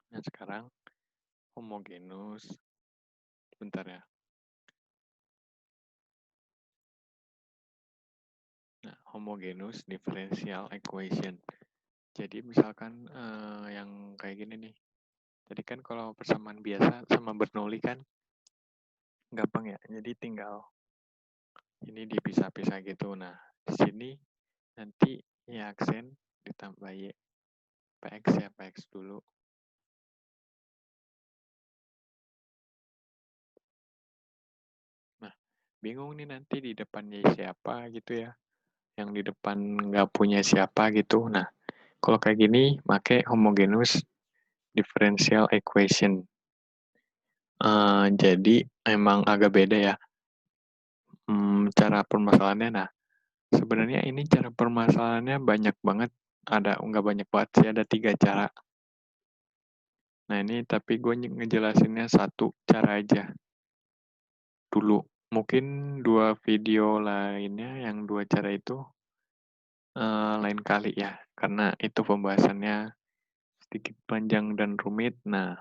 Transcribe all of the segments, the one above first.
Nah, sekarang homogenus. Bentar ya. Nah, homogenus differential equation. Jadi misalkan yang kayak gini nih. Tadi kan kalau persamaan biasa sama Bernoulli kan gampang ya. Jadi tinggal ini dipisah-pisah gitu. Nah, di sini nanti Y aksen ditambah Y. Px ya, Px dulu. Nah, bingung nih nanti di depannya siapa gitu ya. Yang di depan nggak punya siapa gitu. Nah, kalau kayak gini, pakai homogeneous differential equation. Jadi emang agak beda ya cara permasalahannya. Nah, sebenarnya ini cara permasalahannya banyak banget. Ada nggak banyak banget sih, ada 3 cara. Nah, ini tapi gue ngejelasinnya satu cara aja dulu. Mungkin 2 video lainnya yang 2 cara itu lain kali ya, karena itu pembahasannya sedikit panjang dan rumit. Nah,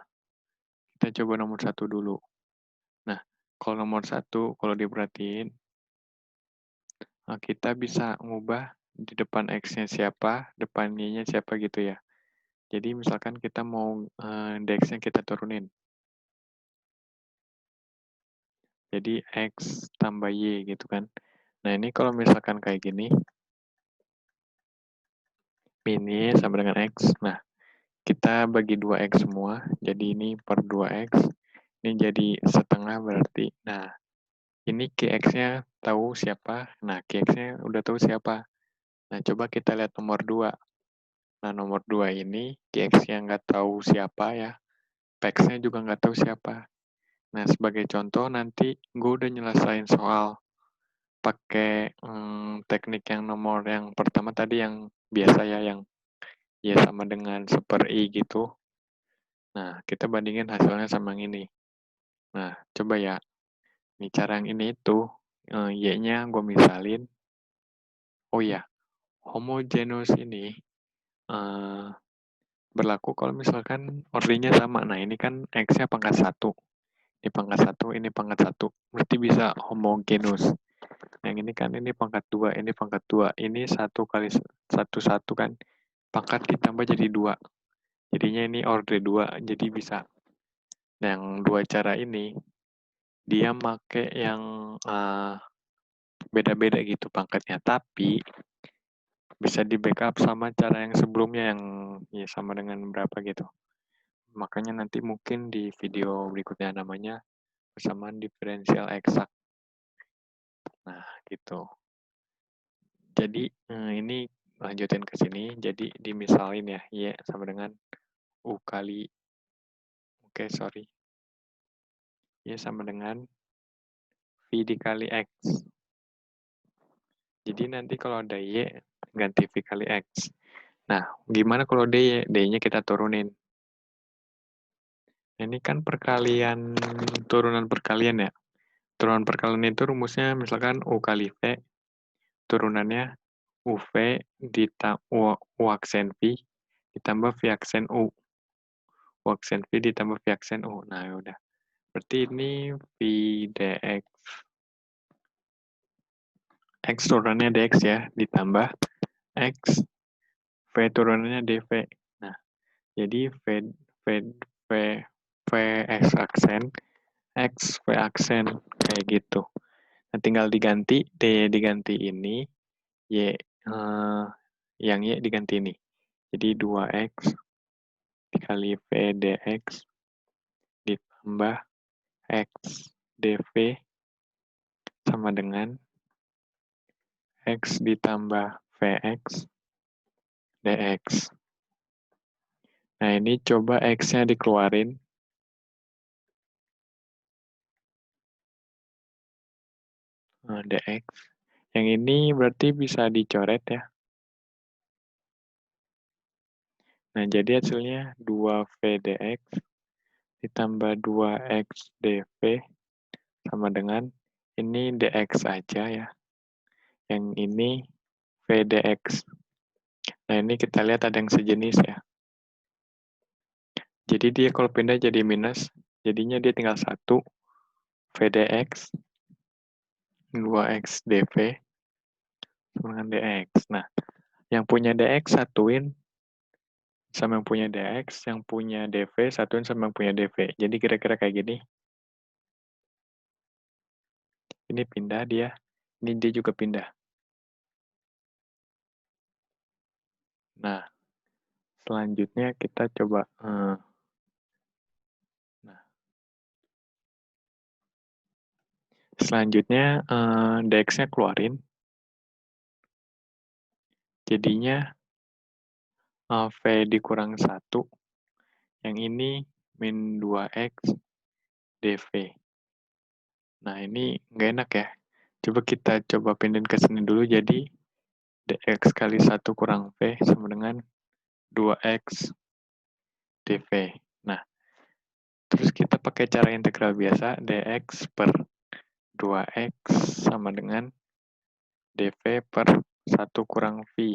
kita coba nomor 1 dulu. Nah, kalau nomor 1, kalau diperhatiin, kita bisa ngubah di depan X-nya siapa, depan Y-nya siapa gitu ya. Jadi misalkan kita mau DX-nya kita turunin. Jadi X tambah Y gitu kan. Nah, ini kalau misalkan kayak gini, min Y sama dengan X. Nah, kita bagi 2X semua. Jadi ini per 2X. Ini jadi setengah berarti. Nah, ini QX-nya tahu siapa. Nah, QX-nya udah tahu siapa. Nah, coba kita lihat nomor 2. Nah, nomor 2 ini QX-nya nggak tahu siapa ya. PX-nya juga nggak tahu siapa. Nah, sebagai contoh nanti gue udah nyelesain soal pakai teknik yang nomor yang pertama tadi yang biasa ya, yang Y sama dengan super I gitu. Nah, kita bandingin hasilnya sama yang ini. Nah, coba ya. Ini cara yang ini itu, Y-nya gue misalin. Oh ya, homogeneous ini eh, berlaku kalau misalkan ordernya sama. Nah, ini kan X-nya pangkat 1. Ini pangkat 1, ini pangkat 1. Berarti bisa homogeneous. Yang ini kan ini pangkat 2, ini pangkat 2. Ini 1 kali 1, 1 kan. Pangkat ditambah jadi 2. Jadinya ini order 2, jadi bisa. Nah, yang 2 cara ini, dia make yang beda-beda gitu pangkatnya. Tapi, bisa di backup sama cara yang sebelumnya yang ya sama dengan berapa gitu. Makanya nanti mungkin di video berikutnya namanya persamaan diferensial eksak. Nah, gitu. Jadi ini lanjutin ke sini. Jadi dimisalin ya, Y sama dengan U kali, sorry. Y sama dengan V dikali X. Jadi nanti kalau ada Y, ganti V kali X. Nah, gimana kalau D? D-nya kita turunin. Ini kan perkalian, turunan perkalian ya. Turunan perkalian itu rumusnya misalkan U kali V, turunannya UV U aksen V ditambah V aksen U. U aksen V ditambah V aksen U. Nah, udah. Berarti ini V dx. X turunannya dx ya, ditambah X, V turunannya dv. Nah, jadi V, V, V X aksen, X, V aksen, kayak gitu. Nah, tinggal diganti, D diganti ini, Y, yang Y diganti ini. Jadi 2X dikali V dx ditambah X dv sama dengan X ditambah Vx dx. Nah, ini coba X-nya dikeluarin. Nah, dx. Yang ini berarti bisa dicoret ya. Nah, jadi hasilnya 2V dx ditambah 2X dv sama dengan ini dx aja ya. Yang ini V dx. Nah, ini kita lihat ada yang sejenis ya. Jadi dia kalau pindah jadi minus, jadinya dia tinggal 1 V dx, 2x dv, sama dengan dx. Nah, yang punya dx satuin sama yang punya dx, yang punya dv satuin sama yang punya dv. Jadi kira-kira kayak gini. Ini pindah dia, ini dia juga pindah. Nah, selanjutnya kita coba. Nah, selanjutnya dx-nya keluarin. Jadinya V dikurang 1. Yang ini min 2x dv. Nah, ini nggak enak ya. Coba kita coba pindahin ke sini dulu. Jadi, dx kali 1 kurang v sama dengan 2x dv. Nah, terus kita pakai cara integral biasa. Dx per 2x sama dengan dv per 1 kurang v.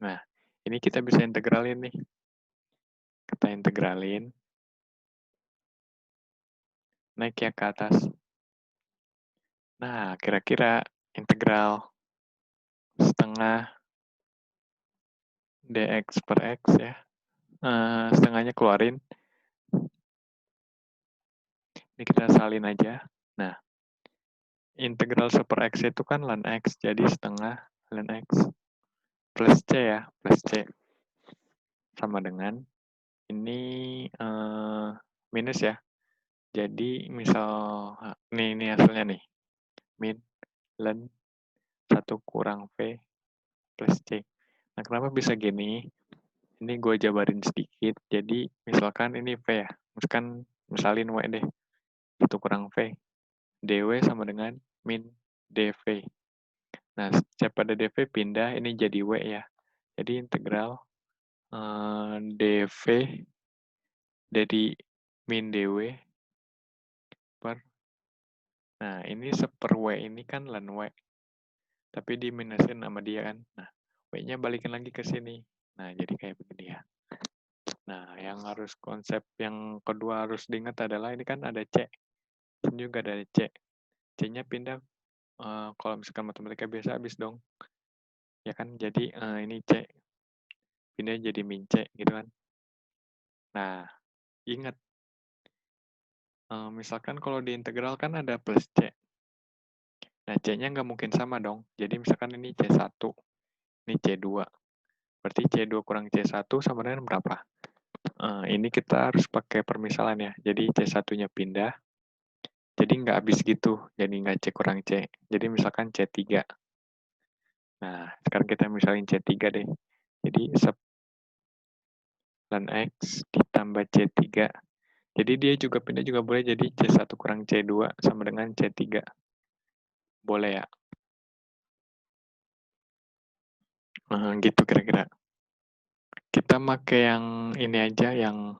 Nah, ini kita bisa integralin nih. Kita integralin. Naik ya ke atas. Nah, kira-kira integral setengah dx per x ya. Setengahnya keluarin. Ini kita salin aja. Nah, integral 1 per x itu kan ln x. Jadi setengah ln x plus c ya. Plus c. Sama dengan ini minus ya. Jadi misal, ini hasilnya nih. Min ln 1 kurang v plus c. Nah, kenapa bisa gini? Ini gue jabarin sedikit. Jadi, misalkan ini V ya. Misalin W deh. 1 kurang V. dW sama dengan min dV. Nah, setiap pada dV pindah, ini jadi W ya. Jadi, integral dV dari min dW per, nah ini seper W ini kan ln W. Tapi diminusin sama dia kan. Nah, W-nya balikin lagi ke sini. Nah, jadi kayak begini ya. Nah, yang harus konsep yang kedua harus diingat adalah ini kan ada C. Ini juga ada C. C-nya pindah, kalau misalkan matematika biasa habis dong. Ya kan, jadi ini C. Pindah jadi min C, gitu kan. Nah, ingat. Misalkan kalau di integral kan ada plus C. Nah, C-nya nggak mungkin sama dong. Jadi misalkan ini C1, ini C2. Berarti C2 kurang C1 sama dengan berapa? Ini kita harus pakai permisalan ya. Jadi C1-nya pindah. Jadi nggak habis gitu. Jadi nggak C kurang C. Jadi misalkan C3. Nah, sekarang kita misalin C3 deh. Jadi ln X ditambah C3. Jadi dia juga pindah juga boleh jadi C1 kurang C2 sama dengan C3. Boleh ya? Gitu kira-kira. Kita pakai yang ini aja, yang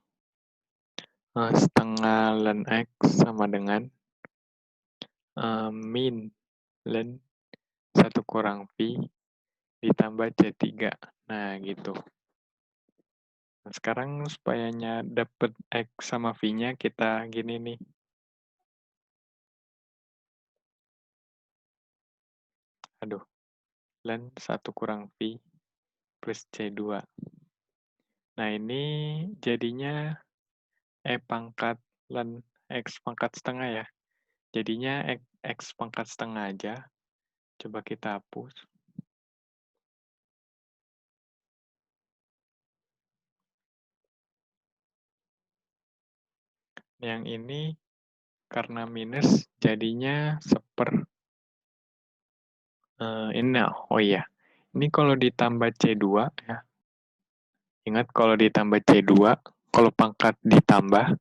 setengah ln X sama dengan min ln 1 kurang V ditambah C3. Nah, gitu. Nah, sekarang supayanya dapet X sama V-nya kita gini nih. Aduh, ln 1 kurang V plus C2. Nah, ini jadinya E pangkat ln X pangkat setengah ya. Jadinya X pangkat setengah aja. Coba kita hapus. Yang ini karena minus jadinya ini. Oh iya. Ini kalau ditambah C2 ya. Ingat kalau ditambah C2, kalau pangkat ditambah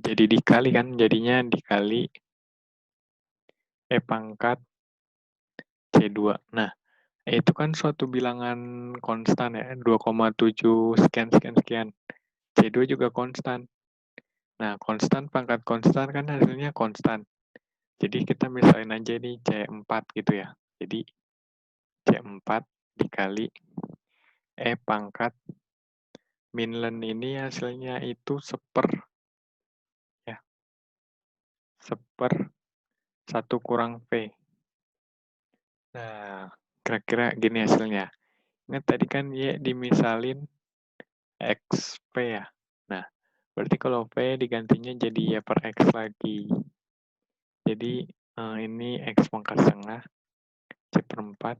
jadi dikali kan, jadinya dikali E pangkat C2. Nah, itu kan suatu bilangan konstan ya, 2,7 sekian sekian sekian. C2 juga konstan. Nah, konstan pangkat konstan kan hasilnya konstan. Jadi kita misalin aja ini C4 gitu ya. Jadi C4 dikali E pangkat Minlen ini hasilnya itu ya, 1/1 kurang V. Nah, kira-kira gini hasilnya. Ingat tadi kan Y dimisalin XP ya. Nah, berarti kalau V digantinya jadi Y per X lagi. Jadi ini X pangkat setengah, C per 4.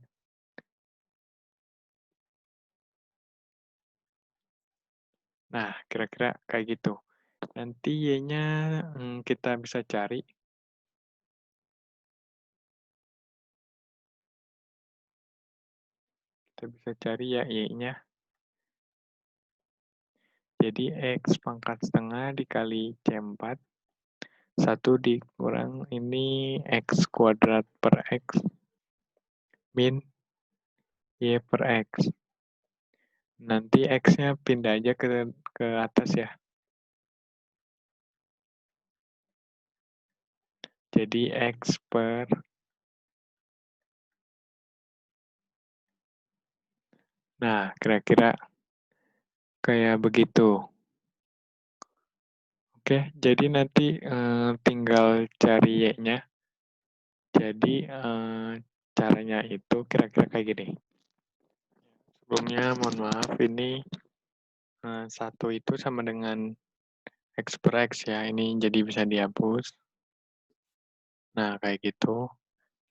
Nah, kira-kira kayak gitu. Nanti Y-nya kita bisa cari. Kita bisa cari ya Y-nya. Jadi X pangkat setengah dikali C4. 1 dikurang ini X kuadrat per X. Min Y per X. Nanti X-nya pindah aja ke atas ya. Jadi X per... Nah, kira-kira kayak begitu. Oke, jadi nanti tinggal cari Y-nya. Jadi caranya itu kira-kira kayak gini. Sebelumnya mohon maaf, ini 1 itu sama dengan X per X ya. Ini jadi bisa dihapus. Nah, kayak gitu.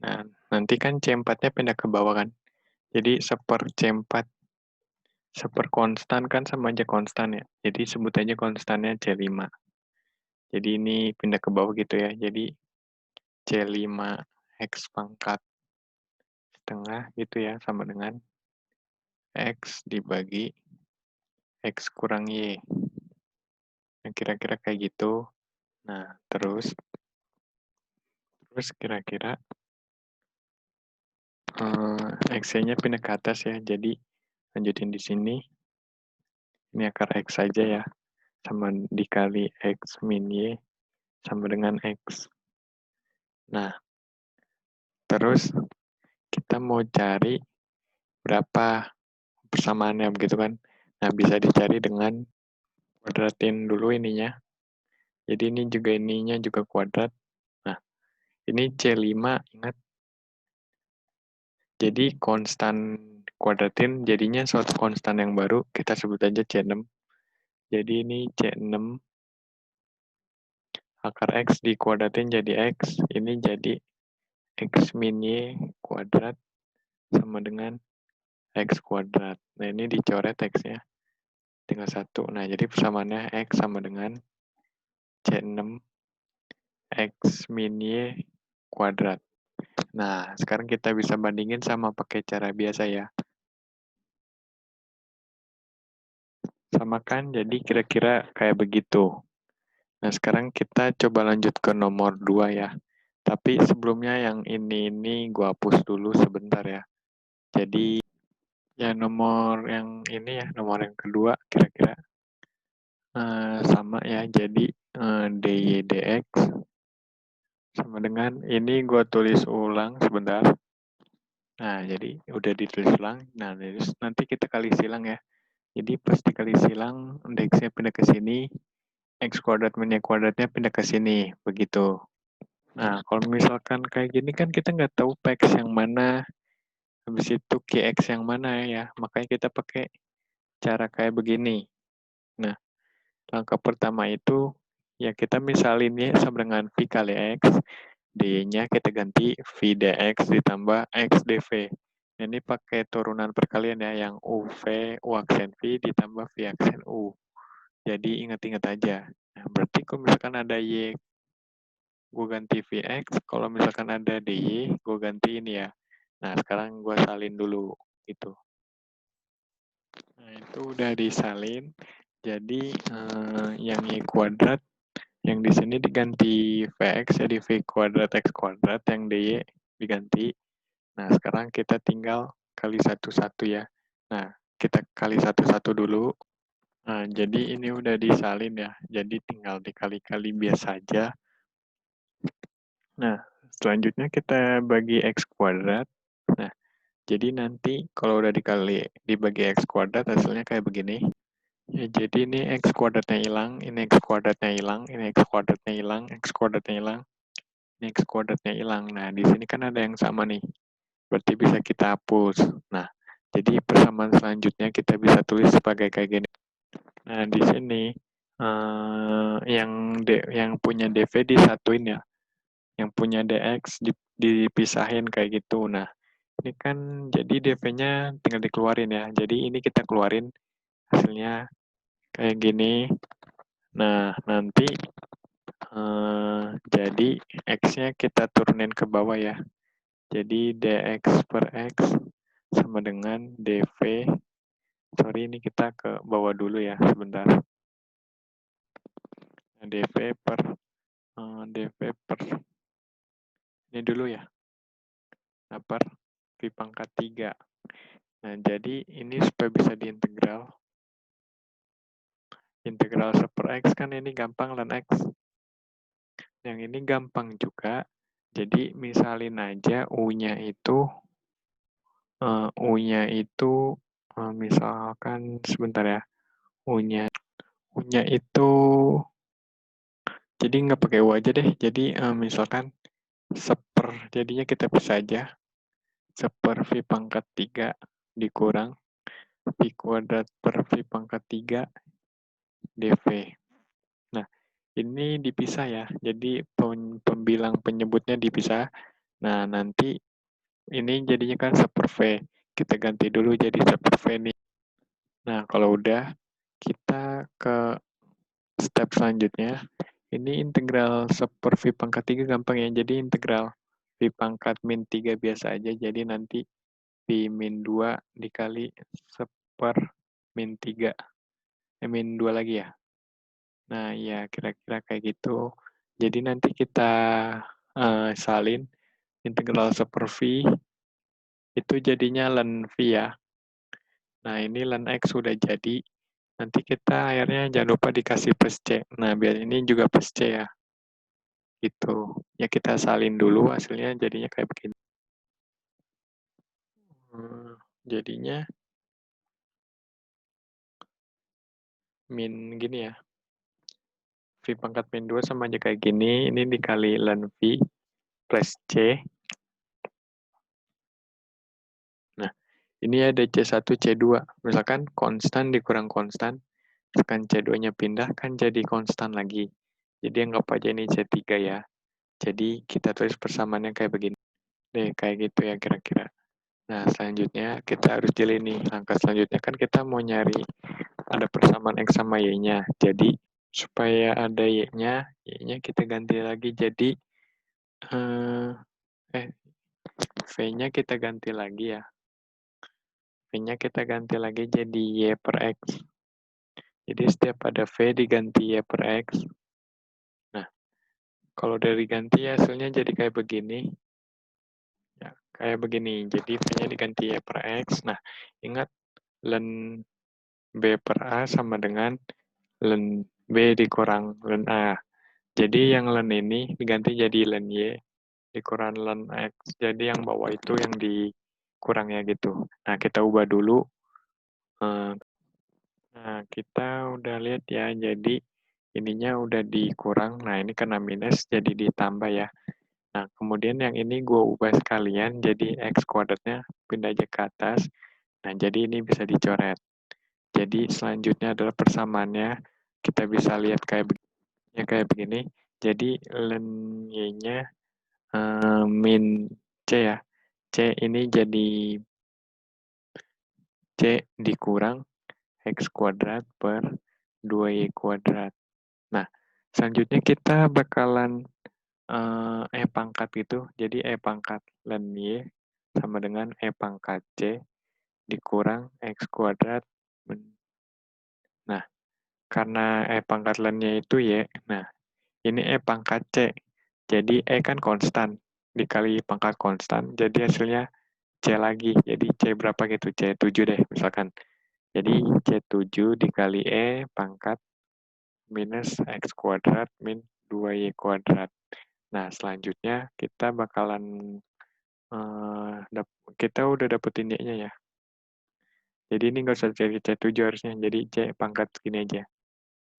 Nah, nanti kan C4-nya pindah ke bawah kan. Jadi 1/4 C4 konstan kan sama aja konstan ya. Jadi sebut aja konstannya C5. Jadi ini pindah ke bawah gitu ya. Jadi C5 X pangkat setengah gitu ya. Sama dengan X dibagi X kurang Y. Nah, kira-kira kayak gitu. Nah, terus kira-kira X-nya pindah ke atas ya. Jadi lanjutin di sini. Ini akar X saja ya. Sama dikali X min Y sama dengan X. Nah, terus kita mau cari berapa persamaannya begitu kan. Nah, bisa dicari dengan kuadratin dulu ininya. Jadi ini juga ininya juga kuadrat. Nah, ini C5 ingat. Jadi konstan kuadratin jadinya suatu konstan yang baru. Kita sebut aja C6. Jadi ini C6 akar X dikuadratin jadi X. Ini jadi X min Y kuadrat sama dengan X kuadrat. Nah, ini dicoret X-nya. Tinggal 1. Nah, jadi persamaannya X sama dengan C6 X min Y kuadrat. Nah, sekarang kita bisa bandingin sama pakai cara biasa ya. Sama kan, jadi kira-kira kayak begitu. Nah, sekarang kita coba lanjut ke nomor 2 ya. Tapi sebelumnya yang ini gua hapus dulu sebentar ya. Jadi, ya nomor yang ini ya, nomor yang kedua kira-kira sama ya. Jadi, dy dx sama dengan, ini gua tulis ulang sebentar. Nah, jadi udah ditulis ulang. Nah, nanti kita kali silang ya. Jadi pas dikali silang, X-nya pindah ke sini, X kuadrat min Y kuadratnya pindah ke sini, begitu. Nah, kalau misalkan kayak gini kan kita nggak tahu PX yang mana, habis itu QX yang mana ya. Makanya kita pakai cara kayak begini. Nah, langkah pertama itu, ya kita misalin Y sama dengan V kali X, D-nya kita ganti V dx ditambah X dV. Ini pakai turunan perkalian ya, yang UV, U aksen V ditambah V aksen U. Jadi ingat-ingat aja. Nah, berarti kalau misalkan ada Y, gue ganti VX. Kalau misalkan ada DY, gue ganti ini ya. Nah, sekarang gue salin dulu. Gitu. Nah, itu udah disalin. Jadi, yang Y kuadrat, yang di sini diganti VX, jadi V kuadrat X kuadrat, yang DY diganti. Nah, sekarang kita tinggal kali satu-satu ya. Nah, kita kali satu-satu dulu. Nah, jadi ini udah disalin ya. Jadi tinggal dikali-kali biasa aja. Nah, selanjutnya kita bagi X kuadrat. Nah, jadi nanti kalau udah dibagi X kuadrat hasilnya kayak begini. Ya, jadi ini X kuadratnya hilang, ini X kuadratnya hilang, ini X kuadratnya hilang, X kuadratnya hilang, ini X kuadratnya hilang. Nah, di sini kan ada yang sama nih. Berarti bisa kita hapus. Nah, jadi persamaan selanjutnya kita bisa tulis sebagai kayak gini. Nah, di sini yang punya DV disatuin ya. Yang punya DX dipisahin kayak gitu. Nah, ini kan jadi DV-nya tinggal dikeluarin ya. Jadi ini kita keluarin hasilnya kayak gini. Nah, nanti jadi X-nya kita turunin ke bawah ya. Jadi dx per X sama dengan dv. Sorry, ini kita ke bawah dulu ya, sebentar. Nah, dv per ini dulu ya. Nah, per V pangkat 3. Nah, jadi ini supaya bisa diintegral. Integral 1 per X kan ini gampang ln X. Yang ini gampang juga. Jadi misalin aja U-nya itu misalkan sebentar ya. U-nya itu jadi nggak pakai U aja deh. Jadi misalkan jadinya kita bisa aja seper V pangkat 3 dikurang V kuadrat per V pangkat 3 dV. Nah, ini dipisah ya. Jadi pembilang penyebutnya dipisah. Nah, nanti ini jadinya kan seper V. Kita ganti dulu jadi seper V nih. Nah, kalau udah, kita ke step selanjutnya. Ini integral seper V pangkat 3 gampang ya. Jadi integral V pangkat min 3 biasa aja. Jadi nanti V min 2 dikali seper min 3. Min 2 lagi ya. Nah, ya kira-kira kayak gitu. Jadi nanti kita salin integral seper V itu jadinya ln V ya. Nah, ini ln X sudah jadi. Nanti kita akhirnya jangan lupa dikasih plus C. Nah, biar ini juga plus C ya. Gitu. Ya kita salin dulu hasilnya jadinya kayak begini. Jadinya min gini ya. V pangkat min 2 sama aja kayak gini. Ini dikali ln V plus C. Nah, ini ada C1, C2. Misalkan konstan dikurang konstan. Misalkan C2-nya pindah, kan jadi konstan lagi. Jadi anggap aja ini C3 ya. Jadi kita tulis persamaannya kayak begini. Deh, kayak gitu ya kira-kira. Nah, selanjutnya kita harus jeli nih. Langkah selanjutnya kan kita mau nyari ada persamaan X sama Y-nya. Jadi, supaya ada Y-nya kita ganti lagi jadi V-nya kita ganti lagi ya. V-nya kita ganti lagi jadi Y per X. Jadi setiap ada V diganti Y per X. Nah, kalau dari ganti hasilnya jadi kayak begini. Ya, kayak begini. Jadi V-nya diganti Y per X. Nah, ingat ln B per A sama dengan ln B dikurang ln A. Jadi yang ln ini diganti jadi ln Y dikurang ln X. Jadi yang bawah itu yang dikurang ya gitu. Nah, kita ubah dulu. Nah, kita udah lihat ya. Jadi ininya udah dikurang. Nah, ini kena minus jadi ditambah ya. Nah, kemudian yang ini gue ubah sekalian jadi X kuadratnya pindah aja ke atas. Nah, jadi ini bisa dicoret. Jadi selanjutnya adalah persamaannya. Kita bisa lihat kayak begini. Jadi ln Y-nya min C ya. C ini jadi C dikurang X kuadrat per 2Y kuadrat. Nah, selanjutnya kita bakalan pangkat gitu. Jadi pangkat ln Y sama dengan pangkat C dikurang X kuadrat. Nah, karena pangkat ln-nya itu Y, nah ini pangkat C. Jadi kan konstan. Dikali pangkat konstan, jadi hasilnya C lagi. Jadi C berapa gitu? C7 deh misalkan. Jadi C7 dikali pangkat minus X kuadrat min 2Y kuadrat. Nah, selanjutnya kita bakalan kita udah dapetin Y-nya ya. Jadi ini nggak usah cari C7 harusnya, jadi C pangkat segini aja.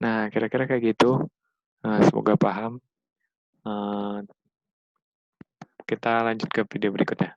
Nah, kira-kira kayak gitu. Semoga paham. Kita lanjut ke video berikutnya.